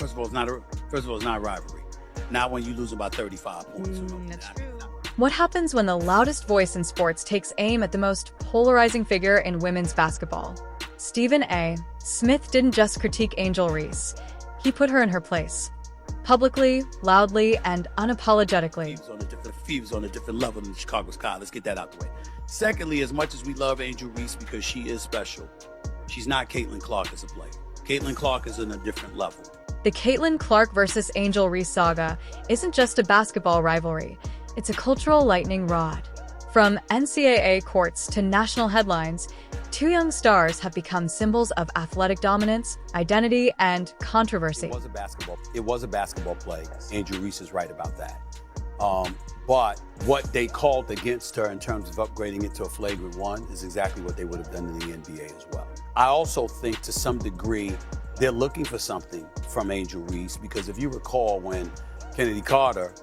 First of all, it's not a rivalry. Not when you lose about 35 points. That's true. What happens when the loudest voice in sports takes aim at the most polarizing figure in women's basketball? Stephen A. Smith didn't just critique Angel Reese. He put her in her place. Publicly, loudly, and unapologetically. Fever's on a different level than Chicago Sky. Let's get that out the way. Secondly, as much as we love Angel Reese because she is special, she's not Caitlin Clark as a player. Caitlin Clark is on a different level. The Caitlin Clark versus Angel Reese saga isn't just a basketball rivalry. It's a cultural lightning rod. From NCAA courts to national headlines, two young stars have become symbols of athletic dominance, identity, and controversy. It was a basketball play. Angel Reese is right about that. But what they called against her in terms of upgrading it to a flagrant one is exactly what they would have done in the NBA as well. I also think to some degree they're looking for something from Angel Reese because if you recall when Kennedy Carter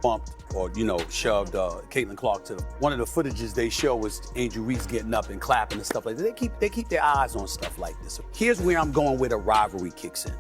bumped or, shoved Caitlin Clark to one of the footages they show was Angel Reese getting up and clapping and stuff like that. They keep their eyes on stuff like this. Here's where I'm going where the rivalry kicks in.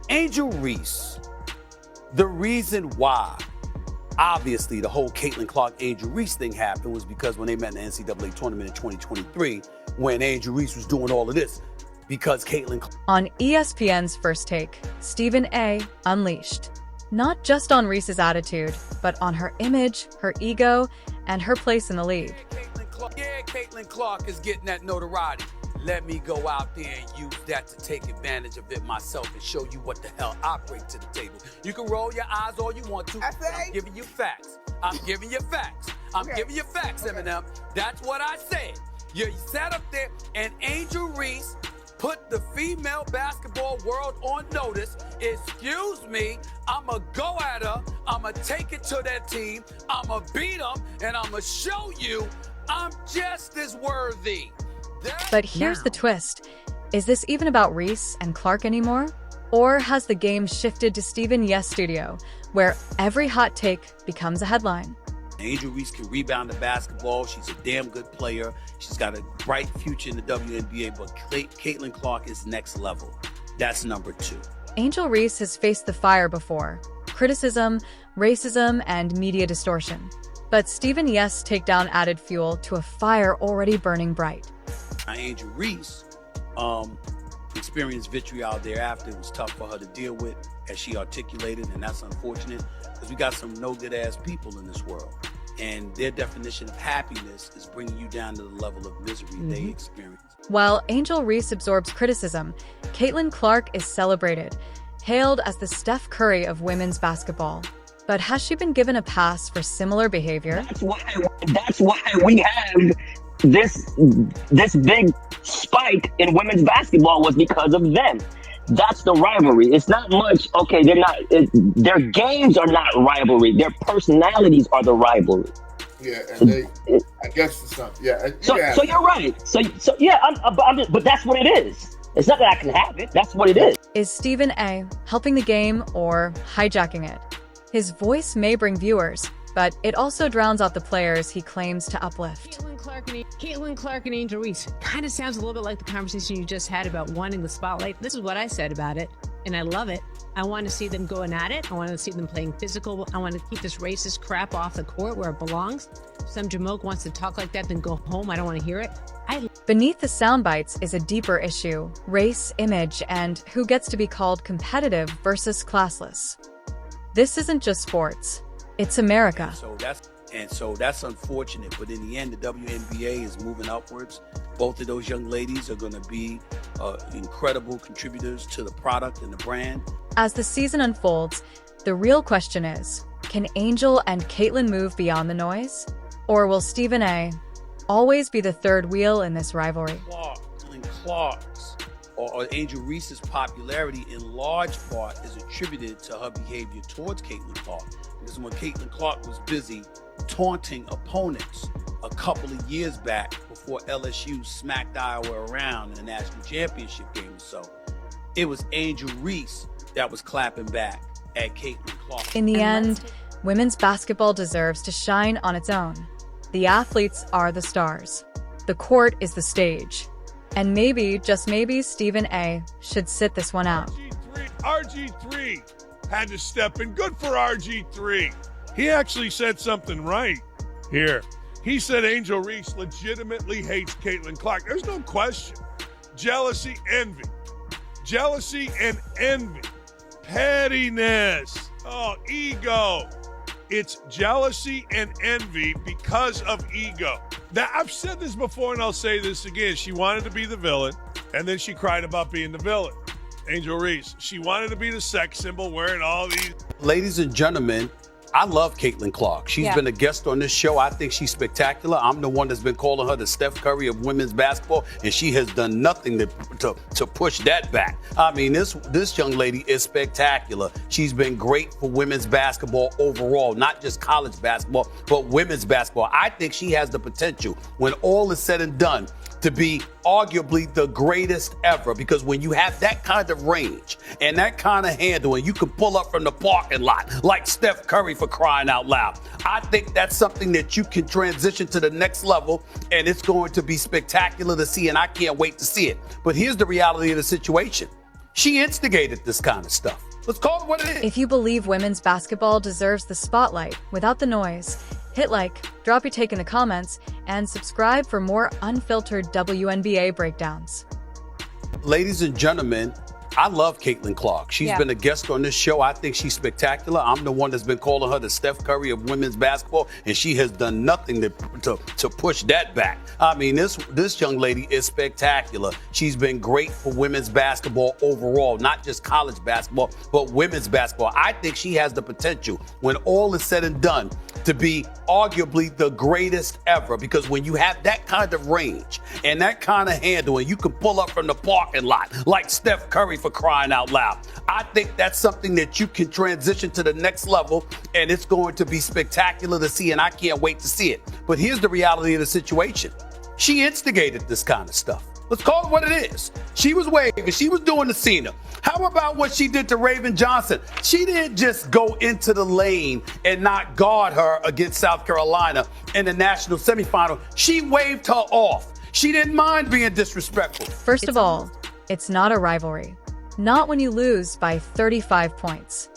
Angel Reese, the reason why obviously the whole Caitlin Clark Angel Reese thing happened was because when they met in the NCAA tournament in 2023, when Angel Reese was doing all of this, because Caitlin. On ESPN's First Take, Stephen A. unleashed. Not just on Reese's attitude, but on her image, her ego, and her place in the league. Caitlin Clark is getting that notoriety. Let me go out there and use that to take advantage of it myself and show you what the hell I bring to the table. You can roll your eyes all you want to. I'm giving you facts. I'm giving you facts, Eminem. That's what I said. You sat up there and Angel Reese put the female basketball world on notice. Excuse me, I'ma go at her, I'ma take it to that team, I'ma beat them, and I'ma show you I'm just as worthy. But here's the twist. Is this even about Reese and Clark anymore? Or has the game shifted to Stephen Yes Studio, where every hot take becomes a headline? Angel Reese can rebound the basketball. She's a damn good player. She's got a bright future in the WNBA, but Caitlin Clark is next level. That's number 2. Angel Reese has faced the fire before. Criticism, racism, and media distortion. But Stephen Yes' takedown added fuel to a fire already burning bright. Angel Reese experienced vitriol thereafter. It was tough for her to deal with, as she articulated, and that's unfortunate because we got some no-good-ass people in this world. And their definition of happiness is bringing you down to the level of misery they experience. While Angel Reese absorbs criticism, Caitlin Clark is celebrated, hailed as the Steph Curry of women's basketball. But has she been given a pass for similar behavior? That's why we have this big spike in women's basketball was because of them. That's the rivalry. It's not much. Okay, their games are not rivalry. Their personalities are the rivalry. Yeah, and I guess it's not. Yeah. So you're right. So yeah, but that's what it is. It's not that I can have it. That's what it is. Is Stephen A. helping the game or hijacking it? His voice may bring viewers, but it also drowns out the players he claims to uplift. Caitlin Clark and Angel Reese kind of sounds a little bit like the conversation you just had about wanting the spotlight. This is what I said about it, and I love it. I want to see them going at it. I want to see them playing physical. I want to keep this racist crap off the court where it belongs. Some jamoke wants to talk like that, then go home. I don't want to hear it. Beneath the sound bites is a deeper issue: race, image, and who gets to be called competitive versus classless. This isn't just sports. It's America. So that's unfortunate, but in the end, the WNBA is moving upwards. Both of those young ladies are going to be incredible contributors to the product and the brand. As the season unfolds, the real question is, can Angel and Caitlin move beyond the noise? Or will Stephen A. always be the third wheel in this rivalry? Clark's or Angel Reese's popularity in large part is attributed to her behavior towards Caitlin Clark. Because when Caitlin Clark was busy taunting opponents a couple of years back before LSU smacked Iowa around in the national championship game or so, it was Angel Reese that was clapping back at Caitlin Clark. In the end, women's basketball deserves to shine on its own. The athletes are the stars. The court is the stage. And maybe, just maybe, Stephen A. should sit this one out. RG3 had to step in. Good for RG3. He actually said something right here. He said Angel Reese legitimately hates Caitlin Clark. There's no question. Jealousy, envy. Jealousy and envy. Pettiness. Oh, ego. It's jealousy and envy because of ego. Now, I've said this before and I'll say this again. She wanted to be the villain, and then she cried about being the villain. Angel Reese. She wanted to be the sex symbol wearing all these. Ladies and gentlemen, I love Caitlin Clark. She's been a guest on this show. I think she's spectacular. I'm the one that's been calling her the Steph Curry of women's basketball, and she has done nothing to push that back. I mean, this young lady is spectacular. She's been great for women's basketball overall, not just college basketball, but women's basketball. I think she has the potential, when all is said and done, to be arguably the greatest ever, because when you have that kind of range and that kind of handle, and you can pull up from the parking lot like Steph Curry, for crying out loud, I think that's something that you can transition to the next level, and it's going to be spectacular to see, and I can't wait to see it. But here's the reality of the situation. She instigated this kind of stuff. Let's call it what it is. If you believe women's basketball deserves the spotlight without the noise, hit like, drop your take in the comments, and subscribe for more unfiltered WNBA breakdowns. Ladies and gentlemen, I love Caitlin Clark. She's been a guest on this show. I think she's spectacular. I'm the one that's been calling her the Steph Curry of women's basketball, and she has done nothing to push that back. I mean, this young lady is spectacular. She's been great for women's basketball overall, not just college basketball, but women's basketball. I think she has the potential, when all is said and done, to be arguably the greatest ever, because when you have that kind of range and that kind of handle, and you can pull up from the parking lot like Steph Curry, for crying out loud, I think that's something that you can transition to the next level, and it's going to be spectacular to see, and I can't wait to see it. But here's the reality of the situation. She instigated this kind of stuff. Let's call it what it is. She was waving. She was doing the Cena. How about what she did to Raven Johnson? She didn't just go into the lane and not guard her against South Carolina in the national semifinal. She waved her off. She didn't mind being disrespectful. First of all, it's not a rivalry. Not when you lose by 35 points.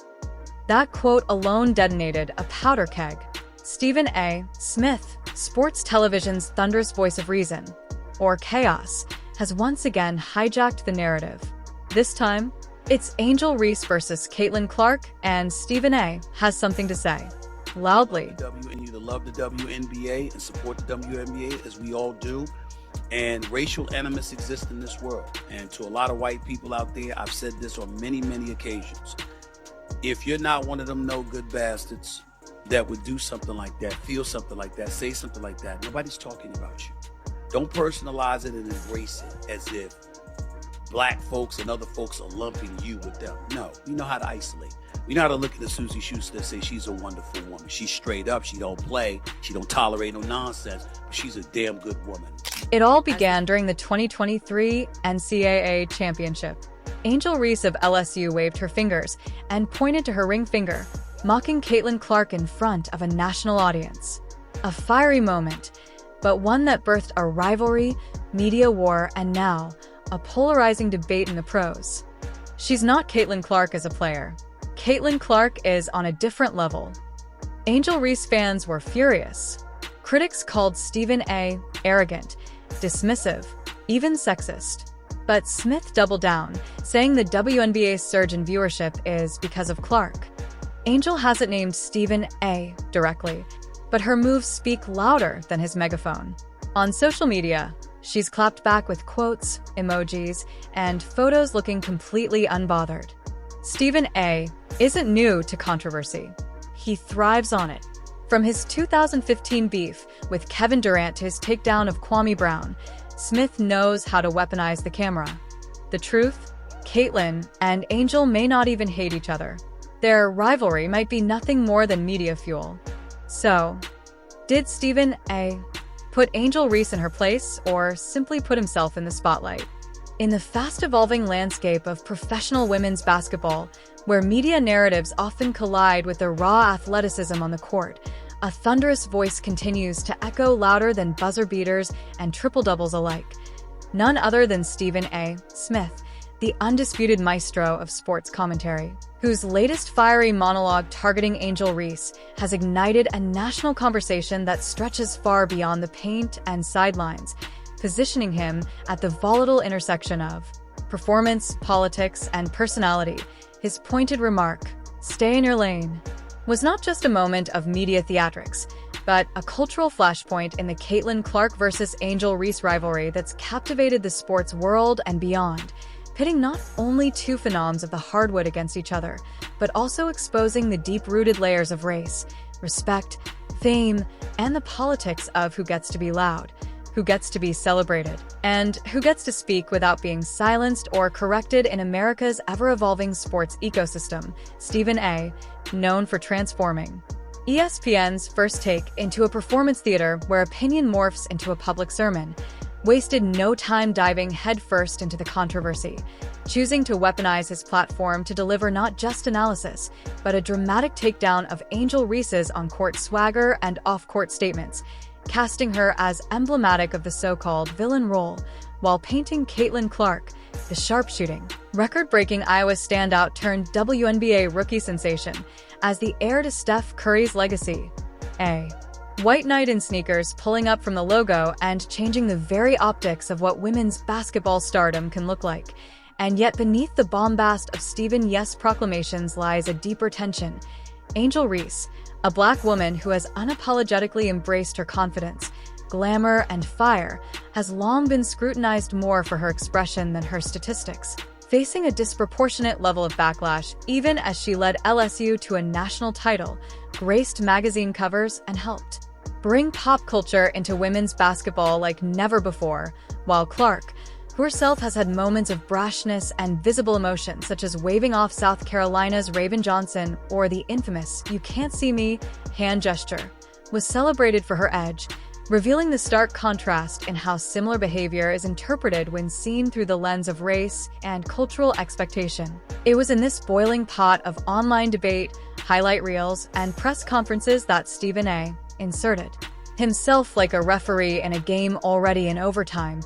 That quote alone detonated a powder keg. Stephen A. Smith, sports television's thunderous voice of reason, or chaos, has once again hijacked the narrative. This time, it's Angel Reese versus Caitlin Clark, and Stephen A. has something to say. Loudly. And you to love the WNBA and support the WNBA, as we all do. And racial animus exists in this world. And to a lot of white people out there, I've said this on many, many occasions. If you're not one of them no good bastards that would do something like that, feel something like that, say something like that, nobody's talking about you. Don't personalize it and embrace it as if black folks and other folks are lumping you with them. No, we know how to isolate. We know how to look at the Susie Schuster and say she's a wonderful woman. She's straight up. She don't play. She don't tolerate no nonsense. But she's a damn good woman. It all began during the 2023 NCAA championship. Angel Reese of LSU waved her fingers and pointed to her ring finger, mocking Caitlin Clark in front of a national audience. A fiery moment, but one that birthed a rivalry, media war, and now a polarizing debate in the pros. She's not Caitlin Clark as a player. Caitlin Clark is on a different level. Angel Reese fans were furious. Critics called Stephen A. arrogant, dismissive, even sexist. But Smith doubled down, saying the WNBA's surge in viewership is because of Clark. Angel hasn't named Stephen A. directly, but her moves speak louder than his megaphone. On social media, she's clapped back with quotes, emojis, and photos looking completely unbothered. Stephen A. isn't new to controversy. He thrives on it. From his 2015 beef with Kevin Durant to his takedown of Kwame Brown, Smith knows how to weaponize the camera. The truth? Caitlin and Angel may not even hate each other. Their rivalry might be nothing more than media fuel. So, did Stephen A. put Angel Reese in her place, or simply put himself in the spotlight? In the fast-evolving landscape of professional women's basketball, where media narratives often collide with the raw athleticism on the court, a thunderous voice continues to echo louder than buzzer beaters and triple-doubles alike. None other than Stephen A. Smith, the undisputed maestro of sports commentary, whose latest fiery monologue targeting Angel Reese has ignited a national conversation that stretches far beyond the paint and sidelines, positioning him at the volatile intersection of performance, politics, and personality. His pointed remark, "Stay in your lane," was not just a moment of media theatrics, but a cultural flashpoint in the Caitlin Clark versus Angel Reese rivalry that's captivated the sports world and beyond, pitting not only two phenoms of the hardwood against each other, but also exposing the deep-rooted layers of race, respect, fame, and the politics of who gets to be loud, who gets to be celebrated, and who gets to speak without being silenced or corrected in America's ever-evolving sports ecosystem. Stephen A., known for transforming ESPN's First Take into a performance theater where opinion morphs into a public sermon, wasted no time diving headfirst into the controversy, choosing to weaponize his platform to deliver not just analysis, but a dramatic takedown of Angel Reese's on-court swagger and off-court statements, casting her as emblematic of the so-called villain role, while painting Caitlin Clark, the sharpshooting, record-breaking Iowa standout turned WNBA rookie sensation, as the heir to Steph Curry's legacy. A white knight in sneakers pulling up from the logo and changing the very optics of what women's basketball stardom can look like. And yet beneath the bombast of Stephen Yes proclamations lies a deeper tension. Angel Reese, a black woman who has unapologetically embraced her confidence, glamour, and fire, has long been scrutinized more for her expression than her statistics, facing a disproportionate level of backlash even as she led LSU to a national title, graced magazine covers, and helped bring pop culture into women's basketball like never before, while Clark, who herself has had moments of brashness and visible emotion, such as waving off South Carolina's Raven Johnson or the infamous "you can't see me" hand gesture, was celebrated for her edge, revealing the stark contrast in how similar behavior is interpreted when seen through the lens of race and cultural expectation. It was in this boiling pot of online debate, highlight reels, and press conferences that Stephen A. inserted himself like a referee in a game already in overtime,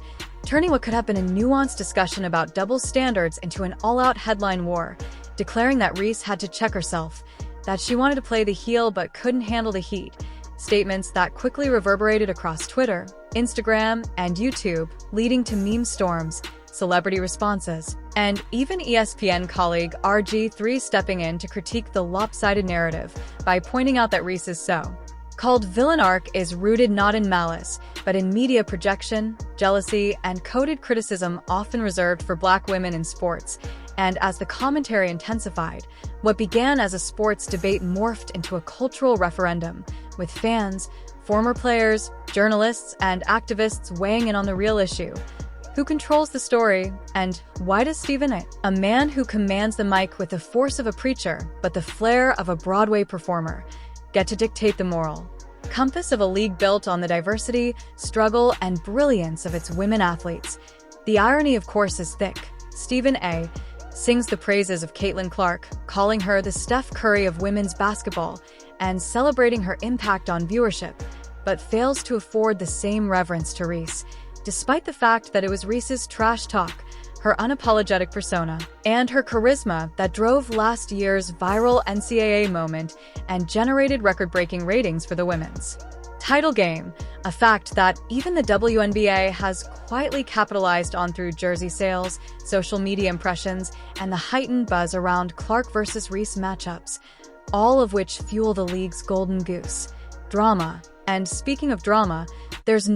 turning what could have been a nuanced discussion about double standards into an all-out headline war, declaring that Reese had to check herself, that she wanted to play the heel but couldn't handle the heat, statements that quickly reverberated across Twitter, Instagram, and YouTube, leading to meme storms, celebrity responses, and even ESPN colleague RG3 stepping in to critique the lopsided narrative by pointing out that Reese's so-called villain arc is rooted not in malice, but in media projection, jealousy, and coded criticism often reserved for black women in sports. And as the commentary intensified, what began as a sports debate morphed into a cultural referendum, with fans, former players, journalists, and activists weighing in on the real issue. Who controls the story, and why does Stephen A., man who commands the mic with the force of a preacher but the flair of a Broadway performer, get to dictate the moral compass of a league built on the diversity, struggle, and brilliance of its women athletes? The irony, of course, is thick. Stephen A. sings the praises of Caitlin Clark, calling her the Steph Curry of women's basketball and celebrating her impact on viewership, but fails to afford the same reverence to Reese, despite the fact that it was Reese's trash talk, her unapologetic persona, and her charisma that drove last year's viral NCAA moment and generated record-breaking ratings for the women's title game, a fact that even the WNBA has quietly capitalized on through jersey sales, social media impressions, and the heightened buzz around Clark versus Reese matchups, all of which fuel the league's golden goose drama. And speaking of drama, there's